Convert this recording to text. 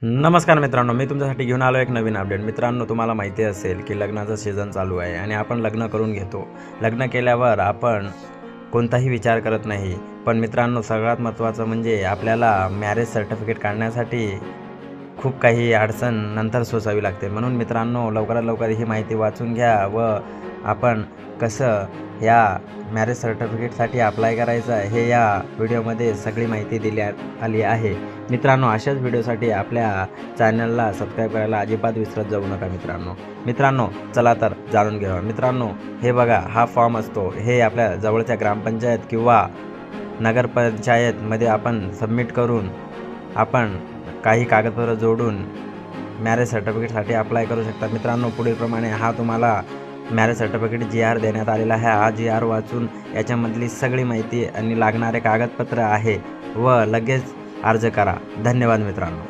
नमस्कार मित्रांनो, मी तुमच्यासाठी घेऊन आलो एक नवीन अपडेट. मित्रांनो, तुम्हाला माहिती असेल की लग्नाचा सीझन चालू आहे आणि आपण लग्न करून घेतो. लग्न केल्यावर आपण कोणताही विचार करत नाही. पण मित्रांनो, सगळ्यात महत्त्वाचं म्हणजे आपल्याला मॅरेज सर्टिफिकेट काढण्यासाठी खूप काही अडचण नंतर सोसावी लागते. म्हणून मित्रांनो, लवकरात लवकर ही माहिती वाचून घ्या व आपण कसं या मॅरेज सर्टिफिकेटसाठी अप्लाय करायचं आहे हे या व्हिडिओमध्ये सगळी माहिती दिल्यात आली आहे. मित्रांनो, अशाच व्हिडिओसाठी आपल्या चॅनलला सबस्क्राईब करायला अजिबात विसरत जाऊ नका मित्रांनो, चला तर जाणून घेऊया. मित्रांनो, हे बघा, हा फॉर्म असतो. हे आपल्या जवळच्या ग्रामपंचायत किंवा नगरपंचायतमध्ये आपण सबमिट करून आपण काही कागदपत्र जोडून मॅरेज सर्टिफिकेटसाठी अप्लाय करू शकता. मित्रांनो, पुढीलप्रमाणे हा तुम्हाला मॅरेज सर्टिफिकेट GR देण्यात आलेला आहे. हा GR वाचून याच्यामधली सगळी माहिती आणि लागणारे कागदपत्र आहे व लगेच अर्ज करा. धन्यवाद मित्रांनो.